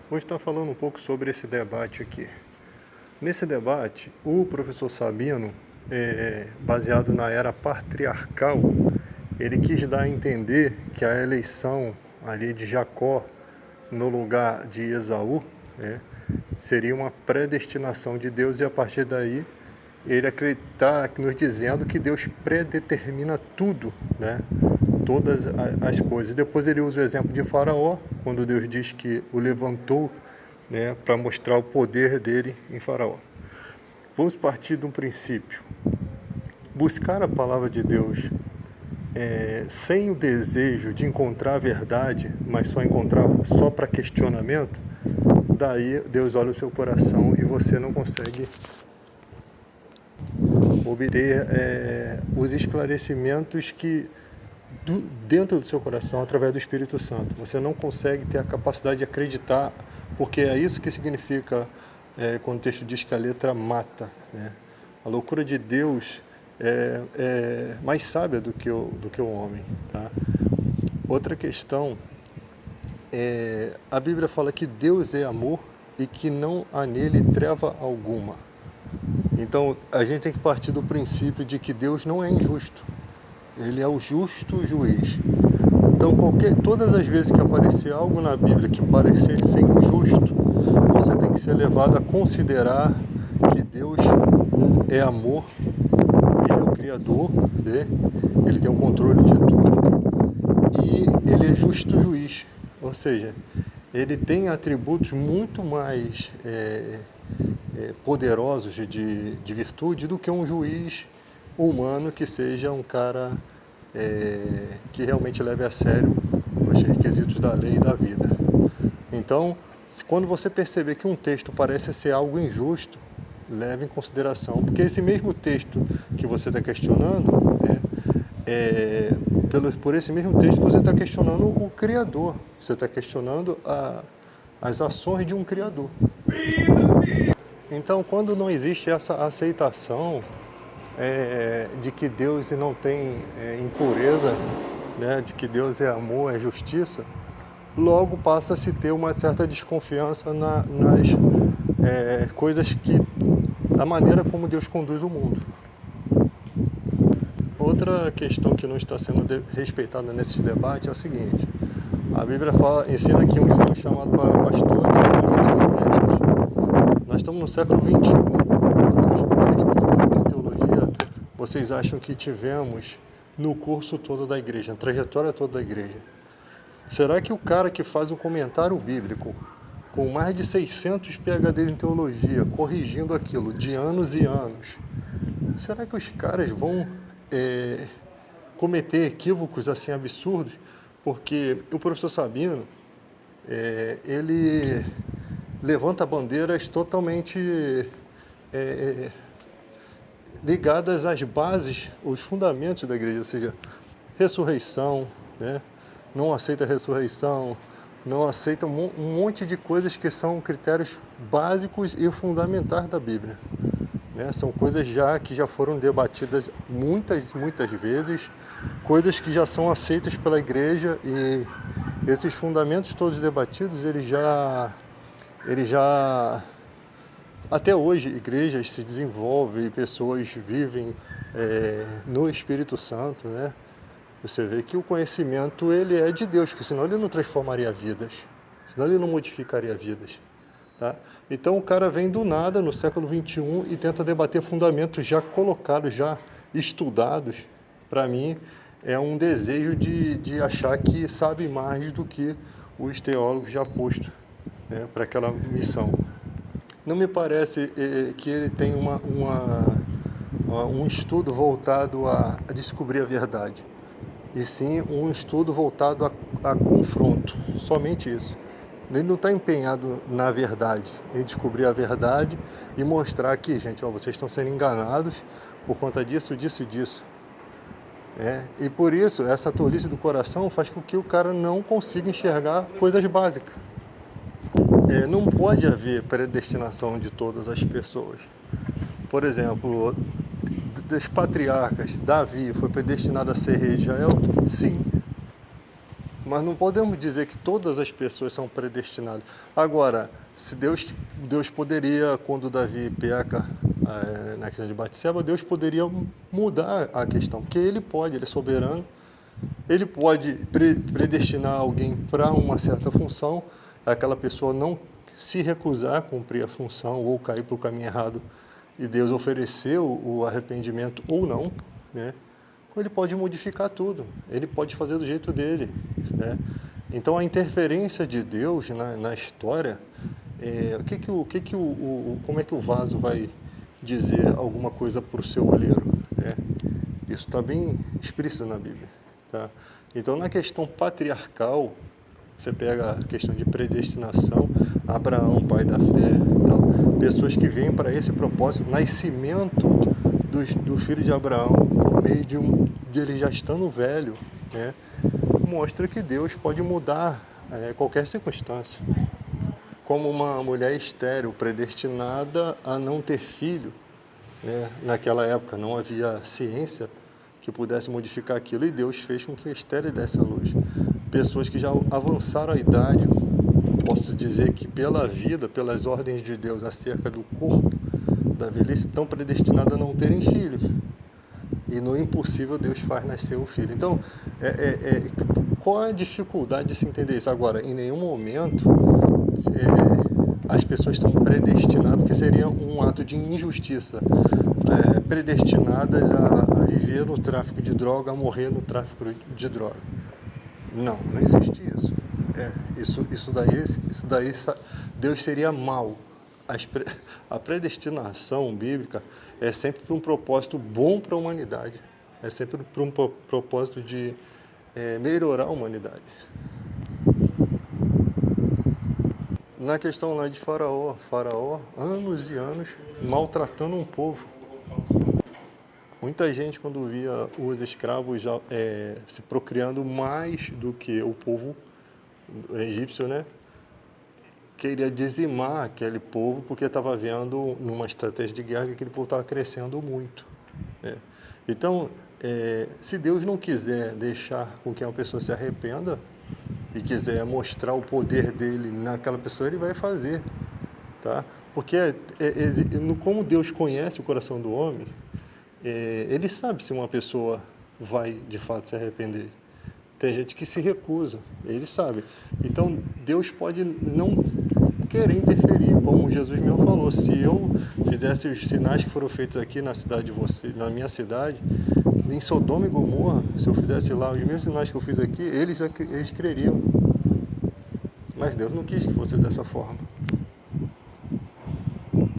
Vou estar falando um pouco sobre esse debate aqui. Nesse debate, o professor Sabino, baseado na era patriarcal, ele quis dar a entender que a eleição ali de Jacó no lugar de Esaú, seria uma predestinação de Deus, e a partir daí ele acreditar nos dizendo que Deus predetermina tudo, todas as coisas. Depois ele usa o exemplo de Faraó, quando Deus diz que o levantou, para mostrar o poder dele em Faraó. Vamos partir de um princípio. Buscar a palavra de Deus sem o desejo de encontrar a verdade, mas só para questionamento, daí Deus olha o seu coração e você não consegue obter os esclarecimentos dentro do seu coração, através do Espírito Santo. Você não consegue ter a capacidade de acreditar, porque é isso que significa quando o texto diz que a letra mata. A loucura de Deus é mais sábia do que o homem. Tá? Outra questão, a Bíblia fala que Deus é amor e que não há nele treva alguma. Então, a gente tem que partir do princípio de que Deus não é injusto. Ele é o justo juiz. Então, todas as vezes que aparecer algo na Bíblia que parecer ser injusto, você tem que ser levado a considerar que Deus é amor, Ele é o Criador, Ele tem o controle de tudo, e Ele é justo juiz. Ou seja, Ele tem atributos muito mais poderosos de virtude do que um juiz humano que seja um cara que realmente leve a sério os requisitos da lei e da vida. Então, quando você perceber que um texto parece ser algo injusto, leve em consideração, porque esse mesmo texto que você está questionando, por esse mesmo texto você está questionando o Criador, você está questionando as ações de um Criador. Então, quando não existe essa aceitação de que Deus não tem impureza, de que Deus é amor, é justiça, logo passa a se ter uma certa desconfiança nas coisas da maneira como Deus conduz o mundo. Outra questão que não está sendo respeitada nesse debate é o seguinte: a Bíblia ensina que um filho chamado para pastor e mestres. Nós estamos no século XXI. Quantos mestres em teologia vocês acham que tivemos no curso todo da igreja, na trajetória toda da igreja? Será que o cara que faz um comentário bíblico com mais de 600 PhDs em teologia, corrigindo aquilo de anos e anos, será que os caras vão cometer equívocos assim absurdos? Porque o professor Sabino, ele levanta bandeiras totalmente ligadas às bases, os fundamentos da igreja, ou seja, ressurreição, não aceita a ressurreição, não aceita um monte de coisas que são critérios básicos e fundamentais da Bíblia. São coisas que já foram debatidas muitas vezes, coisas que já são aceitas pela igreja, e esses fundamentos todos debatidos, eles já até hoje igrejas se desenvolvem, pessoas vivem no Espírito Santo, Você vê que o conhecimento ele é de Deus, porque senão ele não transformaria vidas, senão ele não modificaria vidas. Tá? Então o cara vem do nada no século XXI e tenta debater fundamentos já colocados, já estudados. Para mim é um desejo de achar que sabe mais do que os teólogos já postos para aquela missão. Não me parece que ele tem um estudo voltado a descobrir a verdade, e sim um estudo voltado a confronto, somente isso. Ele não está empenhado na verdade, em descobrir a verdade e mostrar aqui, gente, vocês estão sendo enganados por conta disso, disso e disso. E por isso, essa tolice do coração faz com que o cara não consiga enxergar coisas básicas. Não pode haver predestinação de todas as pessoas. Por exemplo, dos patriarcas, Davi foi predestinado a ser rei de Israel? Sim. Mas não podemos dizer que todas as pessoas são predestinadas. Agora, se Deus poderia, quando Davi peca na questão de Batseba, Deus poderia mudar a questão, porque ele pode, ele é soberano, ele pode predestinar alguém para uma certa função, aquela pessoa não se recusar a cumprir a função ou cair para o caminho errado e Deus oferecer o arrependimento ou não, né? Ele pode modificar tudo, ele pode fazer do jeito dele, né? Então a interferência de Deus na história, como é que o vaso vai dizer alguma coisa para o seu olheiro, né? Isso está bem explícito na Bíblia, tá? Então na questão patriarcal, você pega a questão de predestinação, Abraão, pai da fé, tal, pessoas que vêm para esse propósito, nascimento do filho de Abraão, por meio de ele já estando velho, né, mostra que Deus pode mudar qualquer circunstância. Como uma mulher estéril, predestinada a não ter filho, né, naquela época não havia ciência que pudesse modificar aquilo, e Deus fez com que a estéril desse à luz. Pessoas que já avançaram a idade, posso dizer que pela vida, pelas ordens de Deus acerca do corpo, da velhice, estão predestinadas a não terem filhos. E no impossível Deus faz nascer o filho. Então, qual é a dificuldade de se entender isso? Agora, em nenhum momento as pessoas estão predestinadas, porque seria um ato de injustiça, predestinadas a viver no tráfico de droga, a morrer no tráfico de droga. Não existe isso. Isso daí Deus seria mau. A predestinação bíblica é sempre para um propósito bom para a humanidade. É sempre para um propósito de melhorar a humanidade. Na questão lá de Faraó, anos e anos, maltratando um povo. Muita gente, quando via os escravos se procriando mais do que o povo egípcio, né, queria dizimar aquele povo, porque estava vendo numa estratégia de guerra que aquele povo estava crescendo muito, né? Então, se Deus não quiser deixar com que uma pessoa se arrependa e quiser mostrar o poder dele naquela pessoa, ele vai fazer, tá? Porque como Deus conhece o coração do homem, ele sabe se uma pessoa vai de fato se arrepender. Tem gente que se recusa, ele sabe. Então, Deus pode não querer interferir, como Jesus mesmo falou. Se eu fizesse os sinais que foram feitos aqui na cidade de vocês, na minha cidade, em Sodoma e Gomorra, se eu fizesse lá os mesmos sinais que eu fiz aqui, eles creriam. Mas Deus não quis que fosse dessa forma.